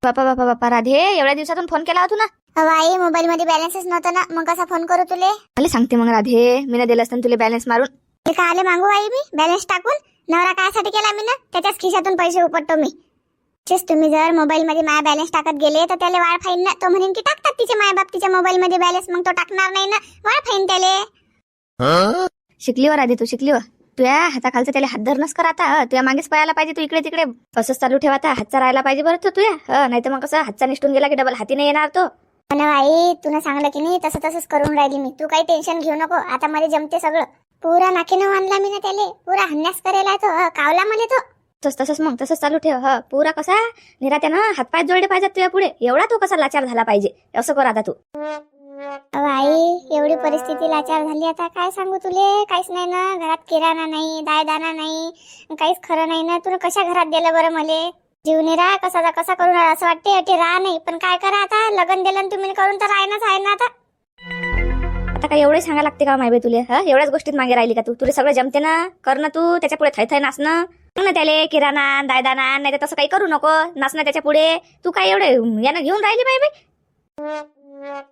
बापा बापा बापा राधे, एवढ्या दिवसातून फोन केला होता ना? आई मोबाईल मध्ये बॅलन्सच नव्हता ना, मग कसा फोन करू तुले? मला सांगते मग राधे, मी ना दिलं असतं तुला बॅलन्स मारून. ते का आले मागू आई मी बॅलन्स टाकून? नवरा कायसाठी केला मी ना? त्याच्याच खिशातून पैसे उपटतो मी. तुम्ही जर मोबाईल मध्ये माझा बॅलन्स टाकत गेले तर त्याला वाढ फाईन ना. तो म्हणेन की टाकतात तिचे माय बाप तिच्या मोबाईल मध्ये बॅलन्स, मग तो टाकणार नाही ना, वाढ फाईन त्याले. शिकली व राधे, तू शिकली व. तुझ्या हाताखालचं त्याला हात धरणच कर आता. तुझ्या मागेच पळायला पाहिजे, तू इकडे तिकडे असंच चालू ठेवा. आता हातचा राहायला पाहिजे बरं तो तुझ्या. नाही तर मग कसं हातचा निष्ठून गेला की डबल हाती नाही येणार तो. आई तुला सांगलं की नाही, तसंच करून राहिली मी. तू काही टेन्शन घेऊ नको, आता मला जमते सगळं. पुरा नाकीनं आणला मी ना त्याले, पुरा हन्यास करेला तो, कावला मला तो. तसंच मग तसंच चालू ठेव. पुरा कसा निरात्यानं हातपाय जोडले पाहिजेत तुझ्या पुढे. एवढा तो कसा लाचार झाला पाहिजे, असं कर आता तू. आई एवढी परिस्थिती लाचार झाली, आता काय सांगू तुले. काहीच नाही ना घरात, किराणा नाही, दायदाना नाही, काहीच खरं नाही ना. तुला कशा घरात दिलं बरं मले? जीवने राहा कसा करून राहा असं वाटते. अटे राहा नाही, पण काय करा आता, लग्न दिलं तुम्ही करून तर राहणारच आहे ना. आता काय एवढे सांगा लागते का मायबे तुले? एवढ्याच गोष्टीत मागे राहिली का तू? तुला सगळं जमते ना, कर ना तू. त्याच्या पुढे थै नाचणं ना, त्याले किराणा दायदाना नाही तर तसं काही करू नको. नाचणं त्याच्या पुढे. तू काय एवढे यानं घेऊन राहिली मायबे?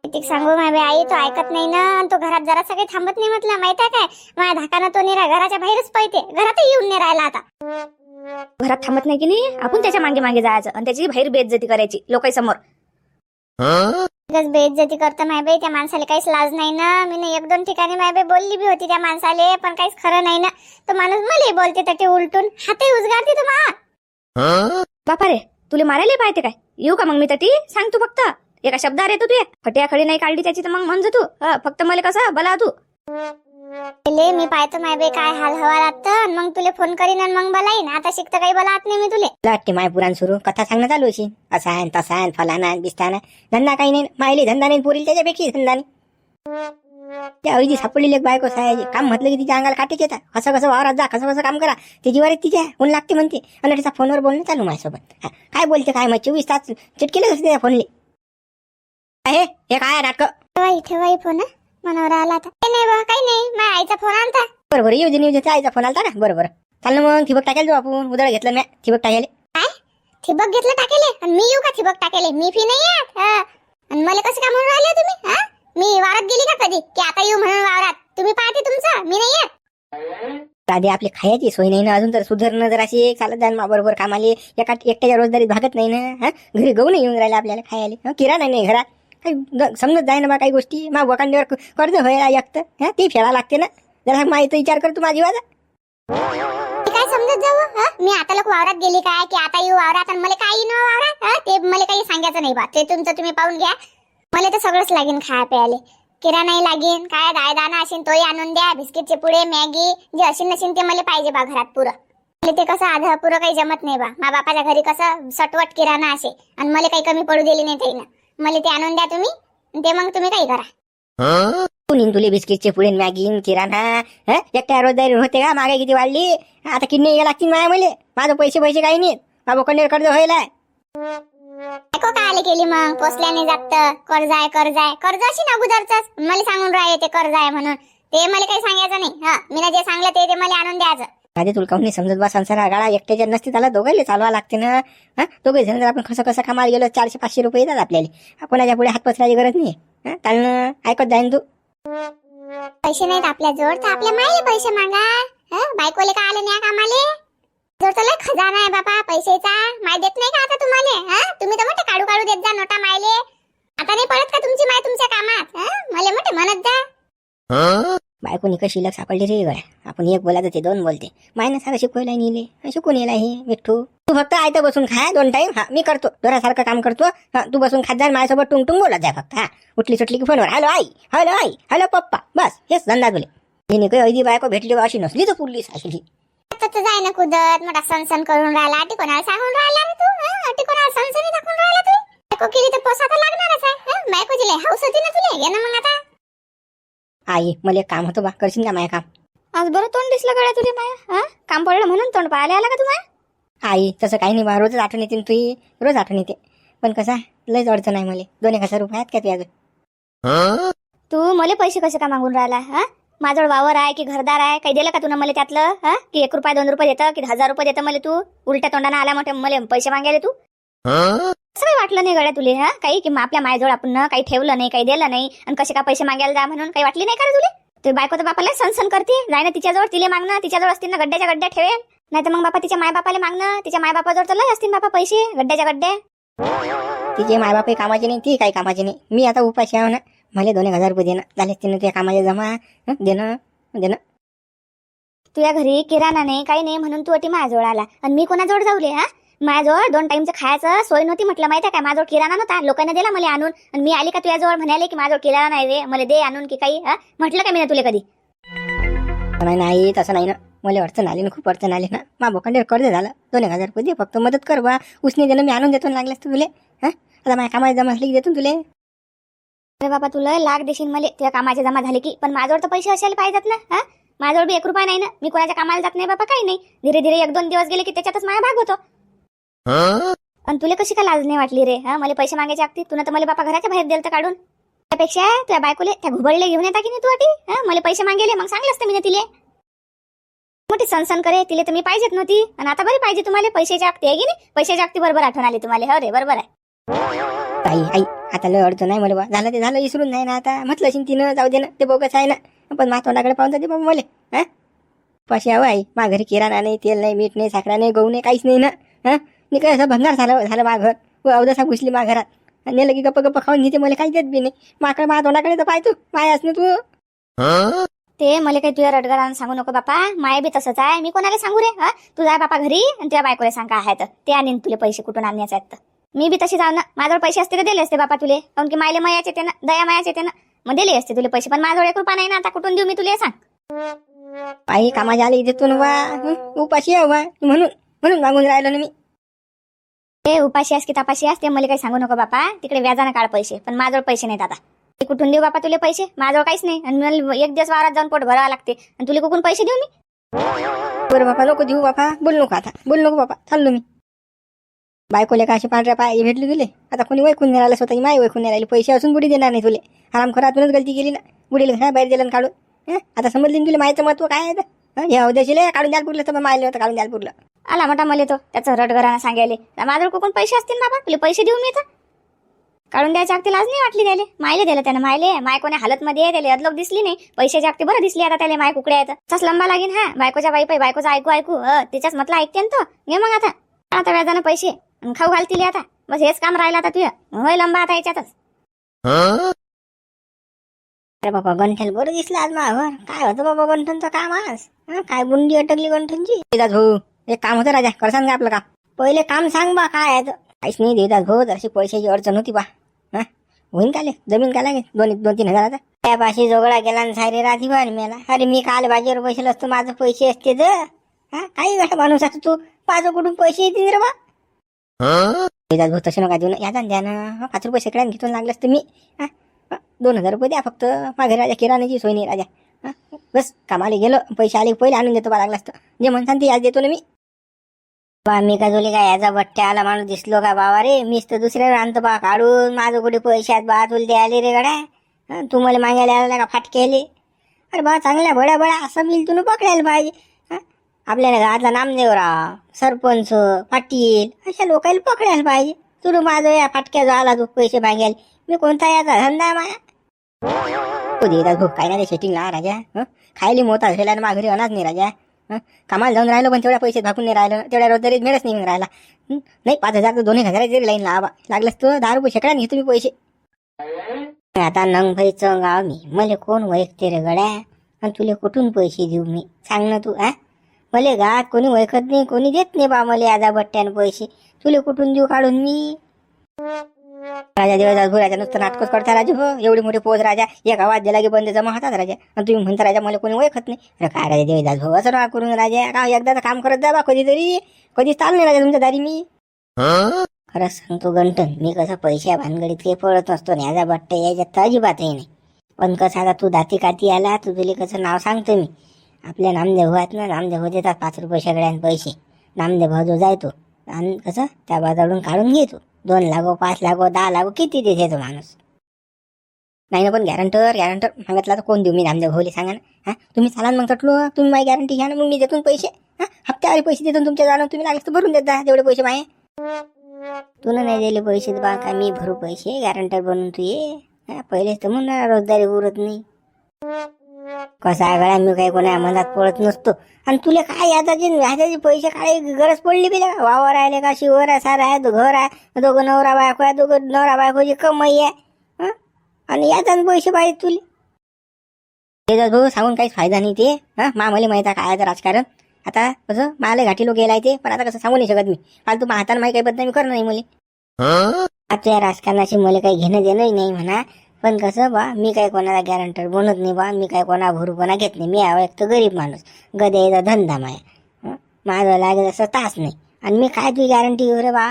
किती सांगू माय आई, तो ऐकत नाही ना. तो घरात जरा सगळे थांबत नाही, म्हटलं माहिती आहे काय? माझ्या धाकानं तो निरा घराच्या बाहेरच पळते, घरात येऊन नाही राहिला आता. घरात थांबत नाही की नाही, आपण त्याच्या मागे मागे जायचं आणि त्याची बाहेर बेइज्जती करायची लोकांसमोर. बेइज्जती करतं मायबाई, त्या माणसाला काहीच लाज नाही ना. मी ना 1-2 ठिकाणी मायबाई बोलली बी होती त्या माणसाले, पण काहीच खरं नाही ना. तो माणूस मला बोलते तर ते उलटून हातही उजगारते तुम्हाला. बापा रे, तुला मारायला पाहिजे काय? येऊ का मग मी तटी? सांग तू फक्त एका शब्दावर येतो तू. खट्या खडी नाही काढली त्याची तर मग म्हणजो तू. फक्त मला कसं बोला तू. मी पाहतो मायबाई काय हाल हवा लागतं, मग तुले फोन करीन आणि मग बोलाईन. आता शिकत काही बोलात नाही मी तुले. वाटते माय पुराण सुरू कथा सांगणं चालू अशी. असा आहे तसा आहे, फलाना बिस्ताना. धंदा काही नाही, मायली धंदा नाही, पोरील त्याच्यापेक्षा धंदा नाही. त्या अवधी सापडलेली एक बायको सायाची काम म्हटलं की तिच्या अंगाला काटेच येतात. कसं वावरात जा, कसं काम करा, त्याची वारीत तिच्या ऊन लागते म्हणते. आणि तिचा फोनवर बोलणं चालू माझ्यासोबत. काय बोलते काय, मग 24 तास चिटकेलेच असते त्या फोनले. हे काय नाटक? ठेवाई फोन मनावर आला आता. नाही बा, काही नाही, माझ्या आईचा फोन आलता. बरोबर येऊ दे, आईचा फोन आलता ना. बरोबर चाल ना मग. ठिबक टाकायला जाऊ आपण. उदळ घेतलं मी ठिबक टाकायला. काय ठिबक घेतलं टाकेले? आणि मी येऊ का ठिबक टाकेले? मी फी नाही येत. आणि मला कसं का म्हणून राहिले तुम्ही? मी वावरात गेली का कधी की आता येऊ म्हणून वावरात? तुम्ही पाहते तुमचं, मी नाही येत. राधे आपली खायची सोय नाही ना अजून, तर सुधारणं जर अशी चालत जाईल मा बरोबर कामाले. एकट्याच्या रोजदारीत भागत नाही ना. घरी गहू नाही येऊन राहिले आपल्याला खायला. किराणा नाही घरात, काही समजत जाय ना बा काही गोष्टी. मा वकांडीवर कर्ज व्हायला एकतं ते फेडा लागते ना. जरा माहिती विचार कर तू माझी. वाजा काय समजत जाऊ? मी आता लोक वावरात गेली काय की आता येऊ वावरात? आणि मला काही न वावरात ते मला काही सांगायचं नाही बा. ते तुमचं तुम्ही पाहून घ्या. मला तर सगळंच लागेल खाया प्यायला. किराणाही लागेल, काय दायदाना असेल तोही आणून द्या. बिस्किटचे पुडे, मॅगी जे असेल नसेल ते मला पाहिजे बा घरात पुरं. मला ते कसं आधा पुरं काही जमत नाही बा. मा बापाच्या घरी कसं सटवट किराणा असे आणि मला काही कमी पडू दिली नाही त्याईनं. मला ते आणून द्या तुम्ही, ते मग तुम्ही काही करा. कुणी तुले बिस्किटचे पुढे मॅगी किराणा एकट्या रोजदारी होते का? मागे किती वाढली आता, किडनी या लागतील माया मले. माझं पैसे काही नाहीत. बाबा कंडेर कर्ज व्हायलाय. ऐको काय आले केली मग? पोचल्याने जात कर्ज आहे अशी ना अगोदरच मला सांगून राहिले ते कर्ज आहे म्हणून. ते मला काही सांगायचं नाही. मी ना जे सांगलं ते मला आणून द्यायचं. राधे तुला काऊन नाही समजत बा? संसार गाळा एकट्याच्या नसते, त्याला दोघांना चालवा लागते ना. दोघे जण जर आपण कसं कामाला गेलो 400-500 रुपये येतात आपल्याला. कोणाच्या पुढे हात पसरायची गरज नाही. चालणं ऐकत जाईन तू. पैसे नाहीत आपल्या जोड तर आपल्या मायले पैसे मागा. बायकोले का आले नाही कामाले? जोड तर लय खजाना आहे बापा पैसेचा. माय देत नाही का आता तुम्हाला? तुम्ही तर मोठे काढू देत जा नोटा मायले. आता नाही पडत का तुमची माय तुमच्या कामात? मला मोठे म्हणत जा. बायकोनी कशी लक्ष सापडली रे गड्या. आपण एक बोलायचं ते 2 बोलते. मायनं सारं शिकवायला नेले, शिकून येला हे मिठ्ठू. तू फक्त आयतं बसून खा 2 टाइम. मी करतो दोरासारखं काम करतो. तू बसून खात जा, माझ्यासोबत टुंग बोलत जाय फक्त. उठली सुटली की फोनवर हॅलो आई, हॅलो पप्पा, बस हेच धंदा तुले. हिने काही अगदी बायको भेटली अशी नसली तर पुरलीस अशी. आता जाय ना कुदत मोठा सनसन करून राहिला. ती कोणाला सांगून राहिला रे तू? ती कोणाला सनसनी दाखवून राहिला तू? बायको केली तर पोसा तर लागणारच आहे. बायकोची लय हौस होती ना तुले. ये ना मग आता. आई मला एक काम होतं बा, करशील का माया काम? आज बरं तोंड दिसलं गड्या तुले माया. काम पडलं म्हणून तोंड पाहायला आला का तुम्हाला? आई तसं काही नाही बा, रोजच आठवण येते तुही, रोज आठवण येते. पण कसा लयच अडचण आहे मला. 2,000 रुपये आहेत का तुझ्याजवळ? तू मला पैसे कसे का मागून राहिला? माझ्याजवळ वावर आहे की घरदार आहे? काही दिलं का तुला मला त्यातलं? की 1 रुपया 2 रुपये देतं की 1000 रुपये देतं मला तू? उलट्या तोंडाने आल्या मोठे मला पैसे मागायला तू? असं काही वाटलं नाही गड्या तुले, हा काही की आपल्या मायजवळ आपण ना काही ठेवलं नाही, काही दिलं नाही आणि कसे का पैसे मागायला जा म्हणून काही वाटली नाही का रे तुले? ते बायको तर बापाला सनसन करते, जाय ना तिच्याजवळ, तिले मागणं, तिच्याजवळ असतील ना गड्ड्याच्या गड्ड्या ठेवेल, नाही तर मग बापा तिच्या मायबापाला मागणं, तिच्या मायबापाजवळ तर लय असतील बापा पैसे गड्ड्याच्या गड्ड्या. तिचे मायबाप कामाचे नाही, ती काही कामाची नाही. मी आता उपाशी आहे ना, मला 2,000 रुपये देणं झाले तिनं तुझ्या कामाचे जमा. देणं तुझ्या घरी किराणा नाही काही नाही म्हणून तू अटी माझ्याजवळ आला आणि मी कोणाजवळ जाऊले? हा, माझ्याजवळ 2 टाइमचं खायचं सोय नव्हती म्हटलं, माहिती आहे काय? माझ्याजवळ किराणा नव्हता, लोकांना दिला मला आणून, आणि मी आली का तुझ्याजवळ म्हणाले की माझ्याजवळ किराणा नाही रे, मला दे आणून की काही? हा, म्हटलं का मी ना तुला कधी? नाही तसं नाही ना, मला अडचण आली ना, खूप अडचण आली ना. मा बोकांडे कर्ज झालं, 2,000 रुपये दे, फक्त मदत कर बा. उसने देणं मी आणून देतो लागल्यास तुले. हा, आता माझ्या कामाला जमा झाली की देतो तुले. अरे बाबा तुला लाख देशील मला तुझ्या कामाचे जमा झाले की, पण माझ्याजवळ तर पैसे असायला पाहिजेत ना. हा, माझ्याजवळ बी 1 रुपया नाही ना, मी कोणाच्या कामाला जात नाही बाबा, काही नाही. धीरे धीरे 1-2 दिवस गेले की त्याच्यातच माझा भाग होतो. आणि तुला कशी का लाज नाही वाटली रे? हा, मला पैसे मागायचे लागते, तुला तर मला बापा घराच्या बाहेर दिलं तर काढून. त्यापेक्षा तुझ्या बायकोले त्या घुबडले घेऊन येता की नाही तू अटी? हा, मला पैसे मागेले मग सांगलं असतं मी ना तिले. मोठी सनसन करे, तिले तर मी पाहिजेत नव्हती आणि आता बरी पाहिजे तुम्हाला पैशाच्या अगती आहे की नाही? पैशाच्या अगती बरोबर आठवण आली तुम्हाला. हो रे, बरोबर आहे. आई आता लय अडचण नाही मला बा, झालं ते झालं, विसरून नाही ना आता. म्हटलं असेल तिनं जाऊ दे ना, ते बोगस आहे ना, पण मा तोंडाकडे पाहून जाते बाबा मला. हा, पाशी यावं आई, मा घरी किराणा नाही, तेल नाही, मीठ नाही, साखरा नाही, गहू नाही, काहीच नाही ना. हा, मी काय असं भंगार झालं मा घर, व अवदसा घुसली मा घरात. नेलं की गप्प खाऊन घेते, मला काही देत बी नाही. माकडे मा तोंडाकडे तर पाहतो माय असं तू. ते मला काही तुझ्या रडगारानं सांगू नको बापा, माय बी तसंच आहे. मी कोणाला सांगू रे? हा, तू जाय बापा घरी आणि तुझ्या बायकोला सांग काय आहे तर ते आणीन तुले पैसे कुठून आणण्याचे आहेत तर. मी बी तशी जाऊ ना, माझ्याजवळ पैसे असते तर दिले असते बापा तुले, काऊन की मायले मायाचे ते ना, दया मायाचे ते ना, मग दिले असते तुले पैसे, पण माझ्याजवळ 1 रुपया नाही ना, आता कुठून देऊ मी तुले सांग? आई कामाच्या आली देतो ना बा, उपाशी आहे बा, म्हणून मागून राहिलो ना मी. ते उपाशी आहेस की तपाशी आहेस ते मला काही सांगू नको बापा, तिकडे व्याजानं काढ पैसे, पण माझ्याजवळ पैसे नाहीत आता. मी कुठून देऊ बापा तुले पैसे? माझ्याजवळ काहीच नाही, आणि मला 1 दिवस वावरात जाऊन पोट भरावं लागते, आणि तुला कुठून पैसे देऊ मी? बरं बापा नको देऊ बापा, बोल नको आता, बोल नको बापा, चाललो मी. बायकोले का असे पांढऱ्या पाय भेटले तुले? आता कोणी वैकून नाही राहिलं, स्वतःची माय वैकून नाही राहिली, पैसे असून बुडी देणार नाही तुले. आराम खरातूनच गलती केली ना, बुडीला घरा बाहेर दिलं काढून. आता समजली तुला मायचं महत्व काय आहे? हे अवद्याशील काढून द्यायला पुरलं तर मायले होतं काढून द्यायला पुरलं. आला मोठा मला तो त्याचं रटगरानं सांगायले, माझ्याजवळ कुठून पैसे असतील बाबा, तुला पैसे देऊ मी तर? काढून द्यायच्या अगती लाज नाही वाटली त्याले? मायले दिलं त्यानं, मायले माय कोण्या हालत मध्ये आहे त्याला अदलोक दिसली नाही, पैशाच्या अगती बरं दिसली आता त्याला. माय कुकडे आहेत तसाच लंबा लागेल. हा, बायकोच्या बाई बायकोचं ऐकू तिच्याच म्हटलं ऐकते ना तो. घे मग आता व्याजानं पैसे खाऊ घालतील आता, बस हेच काम राहिलं आता तुझं. होय लंबा आता याच्यातच. अरे बाबा गंठन बरं दिसलं आज मावर. काय होतं बाबा गंठनचं काम आज? काय बुंडी अटकली गंठनची. देदास भाऊ एक काम होतं राजा, करसान का आपलं काम? पहिले काम सांग बा काय आहे. काहीच नाही देदास भाऊ, जशी पैशाची अडचण होती बा. होईन काले जमीन का लागेल 2-3 हजाराचा. त्यापाशी जोगळा गेला आणि सारे राधी बन मेला. अरे मी काल बाजीवर बसेल असतो, माझं पैसे असते तर. काही गोष्ट माणूस असतो तू, माझं कुठून पैसे येतील रे बा? देदास भाऊ तसे नका देऊ ना, याचा द्या ना. 5 रुपये शेकड्यानं घेऊन लागलं असतं मी. 2,000 रुपये द्या फक्त, माझ्या राजा किराण्याची सोय नाही राजा. बस कामाला गेलो, पैसे आले पहिले आणून देतो बा लागलं असतं. जे म्हणसान ते आज देतो ना मी. बा मी का जोली काय याचा बट्ट्या आला माणूस दिसलो का बाबा रे? मीच तर दुसऱ्या आणतो बा काढून. माझं कुठे पैसे आहेत बा तुला द्यायले रे गड्या? तू मला मागायला आला का फाटकेले? अरे बा चांगल्या बड्या असं मिल तुला पकडायला पाहिजे. आपल्याला गावातला नामदेवराव, सरपंच, पाटील अशा लोकांना पकडायला पाहिजे. तुला माझं या फाटक्या जो आला तू पैसे मागायला, मी कोणता याचा धंदा आहे माया? तू देतात भाऊ काय नाही सेटिंग ला राजा. खायली मोता झाला ना घरी अनाज नाही राजा. कामाला जाऊन राहिलो पण तेवढ्या पैसे भाकून नाही राहिलं, तेवढ्या रोजगारी मिळत नाही राहिला. नाही 5,000 तर 2,000 जरी लाईन लावा लागलंच तर 10 रुपये शेकड्याने घेतो मी पैसे. आता नंग भाईचं गाव मी, मला कोण वैकते रे गड्या? आणि तुला कुठून पैसे देऊ मी सांग ना तू? मला गावात कोणी वैकत नाही, कोणी देत नाही बा मला यादा बट्ट्यानं पैसे. तुला कुठून देऊ काढून मी? राजा देवदास भाऊ राजा नुसतं नाटकच करता राजा. हो एवढी मोठी पोच राजा, एक आवाज दिला की बंद जमा होतात राजा. आणि तुम्ही म्हणता राजा मला कोणी ओळखत नाही. अरे काय राजा देवदास भाऊ असं ना करून राजा, का एकदाच काम करत जा बा कधीतरी. कधीच चालू नाही राजा तुमच्या दारी मी. खरंच सांगतो गंटन, मी कसं पैशा भानगडीत काही पळत नसतो ना, याचा बट्ट्या याच्यात तर अजिबातही नाही. पण कसं आता तू दाती काती आला, तू तुला कसं नाव सांगतो मी. आपल्या नामदेव आहेत ना, नामदेव देतात 5 रुपये सगळ्यांना पैसे. नामदेव भाऊ जो जायतो आणि कसं त्या बाजारून काढून घेतो. 2 लागो 5 लागो 10 लागो किती देते तो माणूस. नाही ना पण गॅरंटर सांगितला तर कोण देऊ मी नामदेव भाऊले सांगा ना. तुम्ही चाला मग तटलो, तुम्ही माझी गॅरंटी घ्या ना, मग मी देतो पैसे. हप्त्यावर पैसे देतो तुमच्या जाणं, तुम्ही लागले तर भरून देत जा तेवढे पैसे माये. तुला नाही दिले पैसे तर बा का मी भरू पैसे गॅरंटर बनून तू ये पहिलेच तर म्हणून रोजदारी उरत नाही. कसा आहे गळ्या मी काही कोणा मनात पडत नसतो. आणि तुला काय याचे पैसे काय गरज पडली पाहिजे का? वावर राहिले का शिवर आहे सारा आहे घर आहे दोघं नवरा बायको आहे दोघं नवरा बायकोची कमाई आहे आणि याचा पैसे पाहिजे तुले. भाऊ सांगून काहीच फायदा नाही ते मला माहित आहे काय राजकारण. आता कसं मला घाटी लोक गेलाय ते पण आता कसं सांगू नाही शकत मी फालतू हाताने माही काही बदनामी करणं नाही मुली. आता या राजकारणाशी मला काही घेणं देणंही नाही म्हणा. पण कसं बा मी काही कोणाला गॅरंटर बनत नाही बा. मी काही कोणा भरूपणा घेत नाही. मी एक तर गरीब माणूस गद्याचा धंदा माया माझं लागेल असं तास नाही. आणि मी काय तुझी गॅरंटी घेऊ रे बा.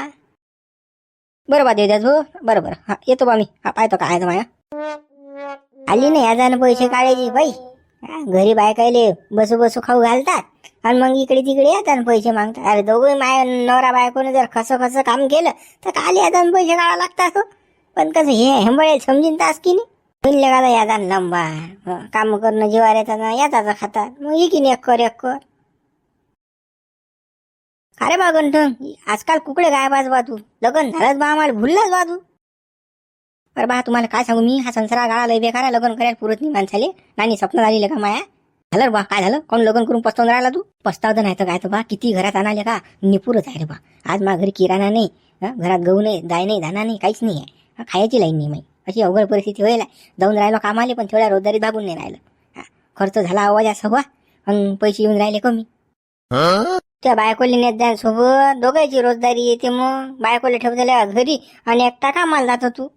बरं बा देऊ भाऊ बरोबर हा येतो बा मी पाहतो काय माया. आली नाही याजानं पैसे काढायचे बाई घरी बायकायले बसू बसू खाऊ घालतात आणि मग इकडे तिकडे येतात पैसे मागतात. अरे दोघे माय नवरा बायकोने जर खसं काम केलं तर काली याजानं पैसे काढावं लागतात. पण कसं हे हेंबळे समजीन तास की नाही का यादान लंबा काम करणं जीवार येतात याचा खातात मग एकीन एक कर अरे बा गंठन आजकाल कुकडे गायबाज बा तू लग्न झालंच बा आम्हाला भुललाच बा तू. अरे बा तुम्हाला काय सांगू मी हा संसारा गाळा लय बेकार लग्न करायला पुरत नाही माणसाले. नानी स्वप्न झाली का माया झालं बा काय झालं कोण लग्न करून पस्तावून राहिला तू. पस्तावतं नाही तर काय तर बा किती घरात आणाले का निपुरच आहे रे बा. आज माझ्या घरी किराणा नाही घरात गहू नाही दाय नाही दाना नाही काहीच नाही आहे खायची लाईन नाही माही. अशी अवघड परिस्थिती व्हायला जाऊन राहिलो कामाले पण तेवढ्या रोजदारी भागून नाही राहिलं. खर्च झाला आवाज हवा आणि पैसे येऊन राहिले कमी. त्या बायकोली नेत द्या सोबत दोघांची रोजदारी येते मग बायकोला ठेवलेल्या घरी आणि एकटा कामाला जातो तू.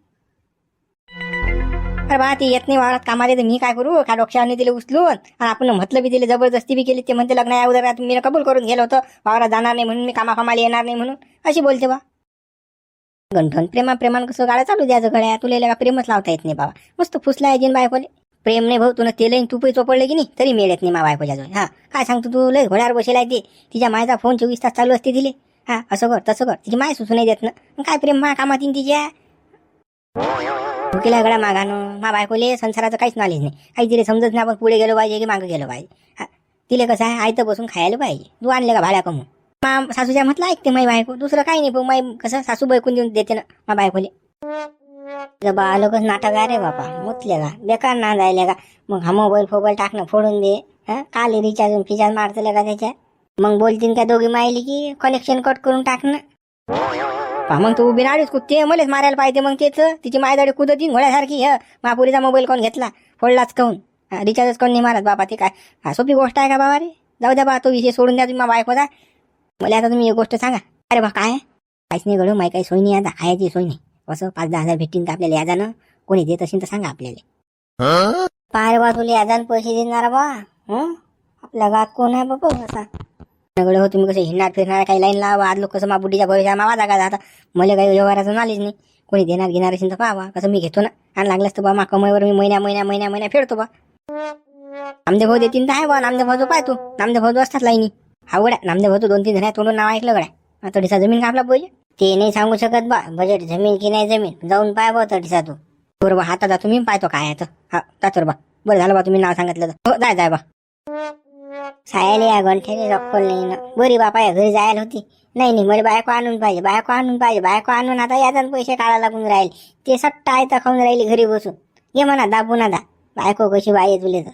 अरे बा ती येत नाही वावरात कामाले तर मी काय करू का डोक्याने दिले उचलून आणि आपण म्हटलं बी दिले जबरदस्ती बी केली ते म्हणते लग्न या उदरात मी कबूल करून गेलो होतं वावरात जाणार नाही म्हणून मी कामाला येणार नाही म्हणून अशी बोलते बा. गंठन प्रेमान कसं गाड्या चालू द्यायचं गड्या तुला का प्रेमच लावता येत नाही बाबा. मस्त फुसला आहे जिन बायकोले प्रेम नाही भाऊ तुला तेल तुपही चोपडले की नाही तरी मिळत नाही मा बायकोच्या जवळ. हा काय सांगतो तू लय घोड्यावर बसेला ते तिच्या मायचा फोन 24 तास चालू असते दिले असं कर तसं कर तिची माय सुचू नाही देत ना काय प्रेम मा कामात येईन तिच्या भुकीला गळा मागानं मा बायकोले संसाराचं काहीच नॉलेज नाही काही तिला समजत नाही आपण पुढे गेलो पाहिजे की मागं गेलो पाहिजे. तिला कसं आहे आयतं बसून खायला पाहिजे तू आणले का भाड्या कमून मा सासूच्या म्हटलं ऐकते माई बायको दुसरं काही नाही भाऊ माई कसं सासू बैकून देऊन देते ना मा बायकोले. बा लोकच नाटक आहे रे बापा मुतले का बेकार ना जायले का मग हा मोबाईल टाकणं फोडून दे काल रिचार्ज मारतले का त्याच्या मग बोलतीन का दोघी मायली की कनेक्शन कट करून टाकणं. मग तू उभी राहिलीच कुठते मलाच मारायला पाहिजे मग तेच तिची मायदाडी कुदतीन घोड्यासारखी महापुरीचा मोबाईल कोण घेतला फोडलाच काऊन रिचार्जच कोण नाही मारत बाबा. ते काय सोपी गोष्ट आहे का बाबा रे. जाऊ द्या बा तो विषय सोडून द्या तुम्ही बायकोचा. मला आता तुम्ही एक गोष्ट सांगा. अरे बा काय काहीच नाही घडू माही काही सोय नाही आता खायची सोय नाही असं 5-10 हजार भेटतील तर आपल्याला याजानं कोणी देत असेल तर सांगा आपल्याला. पाय बा तुला याजान पैसे देणार बा आपल्या गावात कोण आहे बाबा असा सगळं हो तुम्ही कसं हिंडणार फिरणार काही लाईन लावा आज लोक कसं मा बुद्धीच्या भरोशा मावा जागा जाता मला काही व्यवहाराचं नॉलेज नाही कोणी देणार घेणार असेल तर पाहा कसं मी घेतो ना आणि लागलं असतं बा मा कमाईवर मी महिन्या फेडतो बा. नामदेव भाऊ देतील तर आहे बा नामदेव भाऊ पाय तू नामदेव भाऊ असतात लाईनी आवड नामदेव भाऊ 2-3 जण तोंडून नाव ऐकलं गड्या तडीसा जमीन का आपला पाहिजे ते नाही सांगू शकत बा बजेट जमीन की नाही जमीन जाऊन पाय बा तडीसा तू बरोबर हातात जा तुम्ही पाहतो काय आहे हा जातो बा. बरं झालं बा तुम्ही नाव सांगितलं तर हो जाय बा. सायाले या गंठ्याने रक्कल नाही ना बरी बापा या घरी जायला होती नाही मला बायको आणून पाहिजे बायको आणून आता याचा पैसे काढायला लागून राहील ते सट्टा आहे तर खाऊन राहिली घरी बसून ये म्हणा दाबू ना दा बायको कशी बाई तुले तर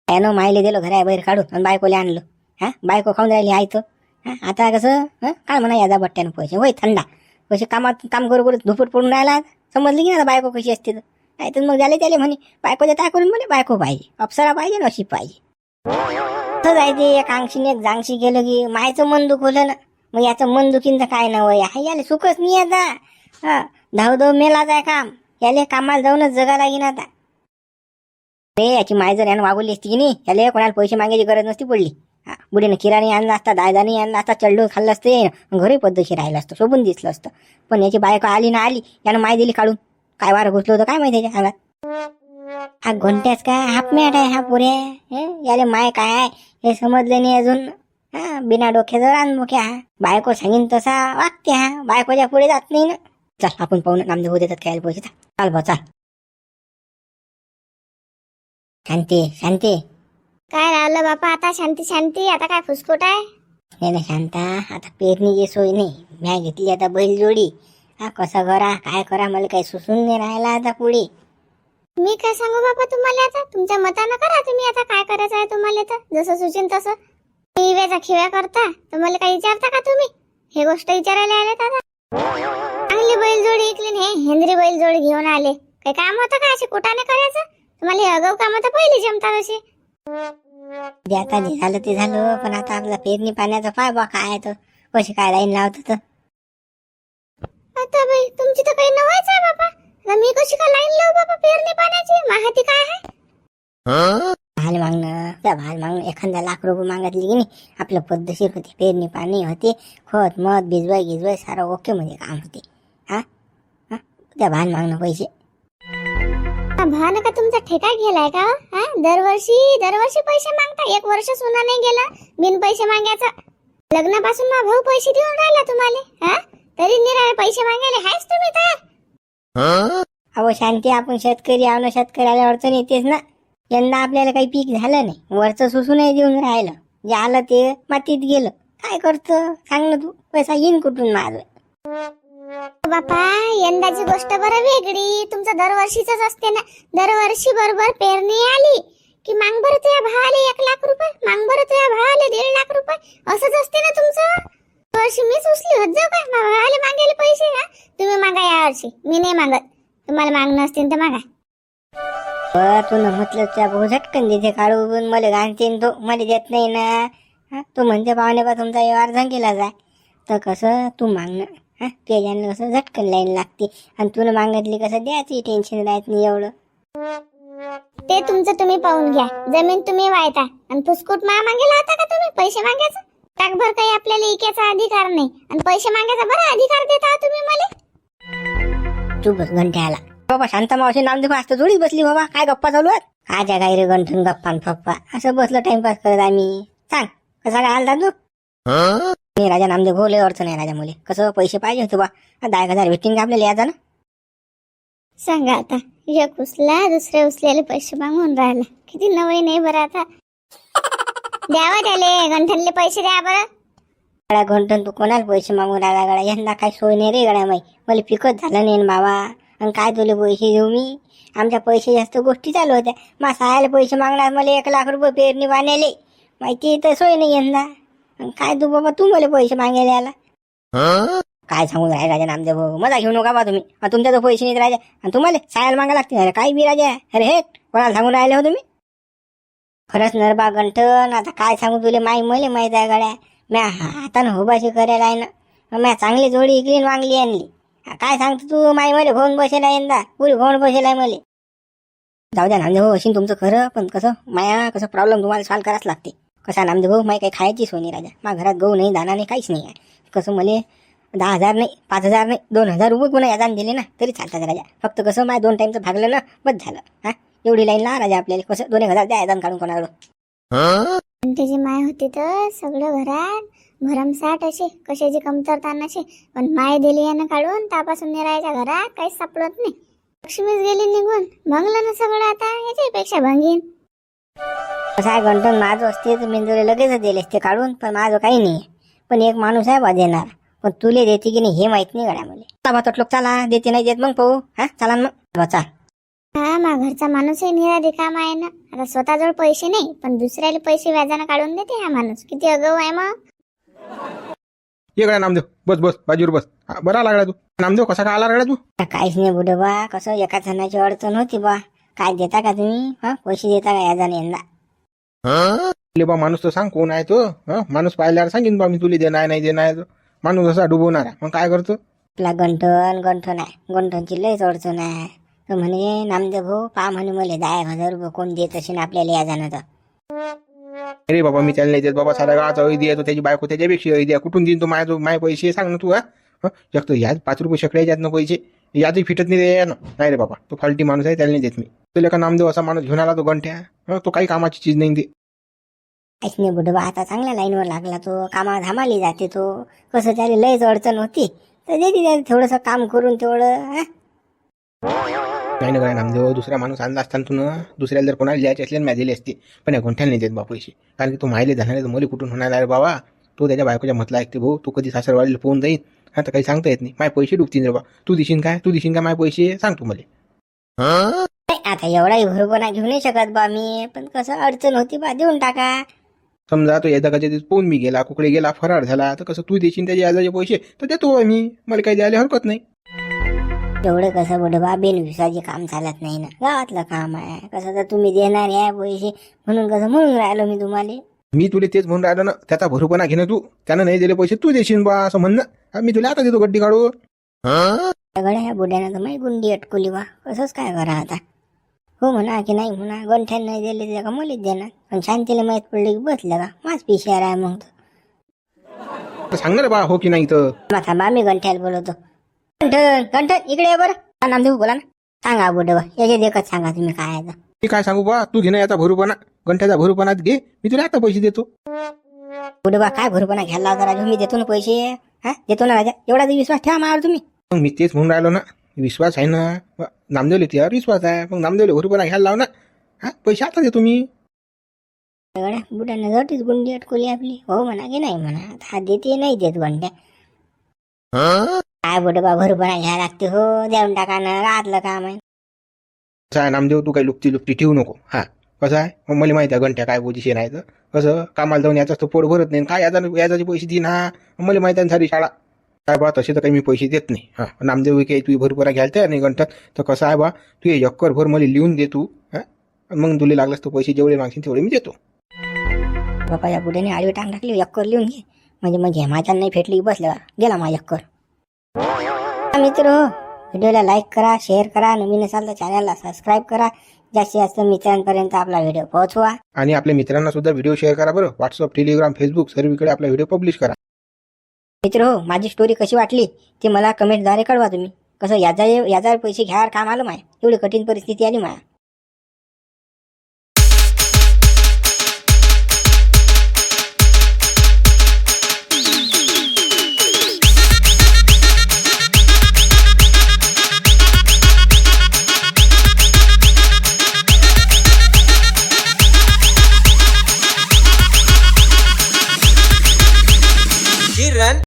त्यानं मायले दिलं घरा बाहेर काढून आणि बायकोले आणलं बायको खाऊन राहिली आहे तर आता कसं काय म्हणा याचा बट्ट्यानं पैसे होय थंडा पैसे कामात काम करू धुपूट पडून राहिला समजली की ना बायको कशी असते तर नाही तर मग झाले त्याले म्हणे बायकोच्या त्या करून म्हणे बायको पाहिजे अप्सरा पाहिजे नशीब पाहिजे जायचे एक अंगशीने एक जांगशी गेलं की मायचं मन दुखवलं ना मग याचं मन दुखींचं काय ना वय याले सुखच नाही आता धावधाव मेलाच आहे काम याले कामाला जाऊनच जगा लागेन आता. रे याची माय जर यानं वागवली असती की नाही याले कोणाला पैसे मागायची गरज नसती पडली बुडीनं किराणी आणला असता दायदानी आणला असता चढलो खाल्लं असते घरी पद्धतशी राहिलं असतं शोभून दिसलं असतं. पण याची बायको आली ना आली यानं माय दिली काढून काय वारं घुसलं होतं काय माहिती त्याच्या अंगात हा घंट्याच काय हाफ मॅट आहे हा पुरे याले माय काय हे समजले नाही अजून बिना डोक्याचं रानमुख्या बायको सांगीन तसा वागते बायकोच्या पुढे जात नाही ना. चल आपण पाहून नामदेव देतात काय पैसे चाल बा चाल. शांती काय राहिलं बापा आता शांती आता काय फुसफुट आहे नाही ना शांता, आता पेरणीची सोय नाही. म्या घेतली आता बैलजोडी. हा कसं करा काय करा मला काही सुचून नाही राहिला आता पुढे. मी काय सांगू बाबा तुम्हाला, आता तुमच्या मतानं करा तुम्ही. आता काय करायचं आहे तुम्हाला, तर जसं सुचेन तसं. खिव्याचा खिव्या करता तर मला काही विचारता का तुम्ही? हे गोष्ट विचारायला आले आता. चांगली बैलजोडी ऐकली हे हेंद्री बैलजोडी घेऊन आले. काही काम होतं का असे कुटाने करायचं? तुम्हाला हे अगाऊ काम तर पहिली जमतात असे. जे आता जे झालं ते झालं, पण आता आपला पेरणी पाण्याचा पाय बा काय आहे तर कशी काय लाईन लावत तर. आता बाई तुमची तर काही नवायच आहे बाबा. आता मी कशी काय लाईन लावू बाबा पेरणी पाण्याची? माहिती काय आहे? भाल मागणं त्या भाल मागणं एखाद्या लाख रुपये मागितली की नाही, आपलं पद्धतशीर होते. पेरणी पाणी होते, खत मत भिजवाय सारं ओके मध्ये काम होते. हा हा त्या भाल मागणं पैसे. भान का तुमचा ठेका गेलाय का? हा दरवर्षी पैसे मागता. एक वर्ष सुना नाही गेला बिन पैसे मागायचा. लग्नापासून मा भाऊ पैसे देऊन राहिला तुम्हाला. हा तरी निराळे पैसे मागायला हायच तुम्ही तयार? अहो शांती, आपण शेतकरी आहो ना, शेतकऱ्याला अडचण येतेच ना. यंदा आपल्याला काही पीक झालं नाही, वरचं सुसू नाही देऊन राहिलं. जे आलं ते मातीत गेलं. काय करतं सांग ना तू, पैसा येईन कुठून माझं? बापा यंदाची गोष्ट बरं वेगळी. तुमचं दरवर्षीच असते ना. दरवर्षी बरोबर पेरणी आली की मांग बरं तुझ्या भावाले 1 लाख रुपये, मांग बरं तुझ्या भावाले 1.5 लाख रुपये. असंच असते ना तुमचं. वर्षी मीच उचली होत जाऊ काय भावाले मागायला पैसे? हा तुम्ही मागा या वर्षी, मी नाही मागत. तुम्हाला मागणं असतील तर मागा. तू न म्हटलं त्या भाऊ झटकन देते काढून मला घालते, तो मला देत नाही ना. हा तू म्हणते पाहुणे बा तुमचा व्यवहार झंकेला जाय, तर कसं तू मागणं. हा त्याच्यानं कसं झटकन लाईन लागते, आणि तुला मागितली कसं द्यायची टेन्शन राहत नाही एवढं. ते तुमचं तुम्ही पाहून घ्या. जमीन तुम्ही वायता आणि फुसकूट मागे लावता का तुम्ही पैसे मागायचं? टाकभर काही आपल्याला इक्याचा अधिकार नाही, आणि पैसे मागायचा बरा अधिकार देता तुम्ही मला. तू बस घंट्याला बाबा. शांता मावशी नामदेव असतं जोडीच बसली बाबा. काय गप्पा चालू आहेत? काय काय रे गंठन गप्पा पप्पा असं बसलं टाइमपास करत आम्ही. सांग कसा काय आलता तू? मी राजा नामदेव भाऊ लय अडचण आहे राजा मुले. कसं पैसे पाहिजे होते बा. 10,000 भेटतील का आपल्याला याचा ना? सांगा आता, एक उचला दुसऱ्या उचल्याला पैसे मागून राहिला. किती नवई नाही बरं. आता द्यावा त्याले गंठनले पैसे द्या बरं. गड्या गंठन तू कोणाला पैसे मागून राहिला गड्या? यंदा काय सोय नाही रे गड्या माई. मला पिकच झालं नाही बाबा. आणि काय तुले पैसे देऊ मी? आमच्या पैसे जास्त गोष्टी चालू होत्या. मा सायाला पैसे मागणार मला 1 लाख रुपये पेरणी पाण्याले. माहिती तर सोय नाही यंदा. काय तू बाबा तू मला पैसे मागायला आला? काय सांगून राहिले राजा नामदेव भाऊ? मजा घेऊ नका बा तुम्ही. तुमच्या तर पैसे नाहीत राजा, आणि तुम्हाला सायाला मागा लागते. अरे काय बी राजा. अरे हे कोणाला सांगून राहिले हो तुम्ही? खरंच नरबा गंठन, आता काय सांगू तुले? माई मले माहित आहे गड्या. म्या हातानं होबाशी करायला आहे ना. म्या चांगली जोडी इकली वांगली आणली. काय सांगतो तू? माई मले घेऊन बसेला यंदा, पुरी घेऊन बसेला मले. जाऊ द्या नामदेव भाऊ, अशी तुमचं खरं, पण कसं माया कसं प्रॉब्लेम तुम्हाला सॉल्व करायच लागते. कसा नामदेव भाऊ, माई काही खायची सोनी राजा. मा घरात गहू नाही, दाना नाही, काहीच नाही आहे. कसं मले 10,000 नाही, 5,000 नाही, 2,000 रुपये कोणा यादान दिले ना तरी चालतात राजा. फक्त कसं माय 2 टाइमचं भागलं ना बस झालं. हा एवढी लाईन ला राजा आपल्याला. कसं 2,000 द्या यादान काढून कोणाकडं. त्याची माय होती तर सगळं घरात भरमसाठ असे, कशाची कमतरता नसे. पण माय दिली यानं काढून, त्यापासून निरायच्या घरात काहीच सापडत नाही. लक्ष्मीच गेली निघून, भंगलं ना सगळं. आता याच्यापेक्षा भंगीन. कसं आहे गंठन, माझं असते तर मी तुला लगेच दिले असते काढून, पण माझं काही नाही. पण एक माणूस आहे बा देणार, पण तुले देते की नाही हे माहित नाही गड्या मला. चला तटलोक चला, देते नाही देत मग पाहू. हा चला मग चाल. हा मा घरचा माणूसही निरा रिकामा आहे ना. आता स्वतःजवळ पैसे नाही, पण दुसऱ्याला पैसे व्याजानं काढून देते हा माणूस. किती अगाऊ आहे मग. ये गड्या नामदेव, बस बस बाजूवर बस. बरा लागला तू नामदेव. कसा काय आला गड्या तू? काहीच नाही बुडे बा. कसं एका जणाची अडचण होती बा. काय देता का तुम्ही? हा पैसे देता का याजाने यंदा? बा माणूस तर सांग कोण आहे तो. माणूस पाहिल्यावर सांगेन बा मी तुला देणार नाही देणार. माणूस असा डुबवणार आहे. मग काय करतो? आपला गंठन आहे. गंठनची लयच अडचण आहे. तर म्हणे नामदेव भाऊ पहा म्हणे मला 10,000 रुपये कोण देत असेल आपल्याला याजानं तर. अरे बाबा मी त्याला नाही देत बाबा. साऱ्या गावाचा ऐदी आहे तो, त्याची बायको त्याच्यापेक्षा ऐदी आहे. कुठून देईन तो माय पैसे सांग ना तू. जगतो यात 5 रुपये शकले यात ना पैसे यातही फिटत नाही ना. नाही रे बाबा, तो फालटी माणूस आहे, त्याला नाही देत मी. तुला का नामदेव असा माणूस घेऊन आला तो गंठ्या. तो काही कामाची चीज नाही ते. काहीच नाही बुडे बा. आता चांगल्या लाईनवर लागला तो. कामा धामाली जाते तो. कसं त्याला लयच अडचण होती तर देते त्याला थोडंसं काम करून तेवढं. नाही ना काय नामदेव, दुसरा माणूस आणला असताना तू ना, दुसऱ्याला जर कोणाला द्यायचे असले ना दिले असते. पण या गोंठ्याला नाही देत बा पैसे. कारण की तो माहिले जाणार तर मला कुठून होणार रे बाबा. तो त्याच्या बायकोच्या म्हटलं ऐकते भाऊ, तू कधी सासरवाडीला पोहून जाईन आता काही सांगता येत नाही. माझे पैसे डुबतील रे बा. तू देशील काय माझे पैसे सांग तू मला. नाही, आता एवढाही भरभरा घेऊ नाही शकत बा मी, पण कसं अडचण होती बा, देऊन टाका. समजा तो याचा कधी पोहून मी गेला, कुकडे गेला, फरार झाला, तर कसं तू देशील त्याचे याजाचे पैसे तर देतो बा मी. मला काही द्यायला हरकत नाही. एवढं कसं बुडे बा, बिनविश्वाचे काम चालत नाही ना, गावातलं काम आहे. कसं तर तुम्ही देणार आहे पैसे म्हणून कसं म्हणून राहिलो मी तुम्हाला. मी तुला तेच म्हणून राहिलो ना, त्याचा भरूपणा घेणं तू. त्यानं नाही दिले पैसे तू देशील बा असं म्हणणं. मी तुला आता देतो गड्डी काढून. सगळ्या ह्या बुड्यानं तर माझी गुंडी अटकवली बा. कसंच काय करा आता. हो म्हणा की नाही म्हणा, गंठ्यानं नाही दिले त्या का मुलीच देणार. पण शांतीला माहीत पडलं की बसलं का माझ पिशेर आहे. मग तर सांग ना बा हो की नाही तर. थांबा मी गंठ्याला बोलवतो. गंठन इकडे ये बरं. नामदेव बोला ना. सांगा बुडे बा, याच्या देखत सांगा तुम्ही काय आहे. मी काय सांगू बा, तू घे ना याचा भरूपणा. गंठ्याचा भरूपणात घे, मी तुला आता पैसे देतो. बुडे बा काय भरूपणा घ्यायला होता राजू, मी देतो ना पैसे. हा देतो ना राजा, एवढा तरी विश्वास ठेवा माझ्यावर तुम्ही. मग मी तेच म्हणून राहिलो ना, विश्वास आहे ना. नामदेवले त्यावर विश्वास आहे, मग नामदेवले भरूपणा घ्यायला लाव ना. हा पैसे आता देतो मी. सगळ्या बुड्यानं जवळच गुंडी अटकवली आपली. हो म्हणा की नाही म्हणा, हा देते नाही देत गंठ्या. काय बुडे बा भरूपणा घ्यायला लागते हो, देऊन टाका ना, राहतलं काम आहे. कसं आहे नामदेव, तू काही लुकती ठेवू नको. हा कसं आहे, मग मला माहिती आहे गंठ्या काय पोझिशन आहे. तर कसं कामाला जाऊन याचाच तो पोट भरत नाही, काय याचे पैसे देईन. हा मला माहिती आहे सारी शाळा काय बा. तसे तर काही मी पैसे देत नाही. हा नामदेव काही तू भरभरा घ्यायला तयार नाही गंठ्यात. तर कसं आहे बा, तू एकर भर मला लिहून दे तू. हा मग तुला लागलास तो पैसे जेवढे मागशील तेवढे मी देतो. बापा या बुड्याने आडवी टांग टाकली. यक्कर लिहून घे म्हणजे मग माझ्या नाही फेटली बसलं गेला माझा यक्कर. मित्र व्हिडिओला लाईक करा, शेअर करा, नवीन असाल तर चॅनलला सबस्क्राईब करा. जास्तीत जास्त मित्रांपर्यंत आपला व्हिडिओ पोहोचवा. आणि आपल्या मित्रांना सुद्धा व्हिडिओ शेअर करा बरं. व्हॉट्सअप, टेलिग्राम, फेसबुक सर्वीकडे आपला व्हिडिओ पब्लिश करा. मित्र हो, माझी स्टोरी कशी वाटली ते मला कमेंटद्वारे कळवा तुम्ही. कसं याचा पैसे घ्यायला काम आलं माय, एवढी कठीण परिस्थिती आली माया.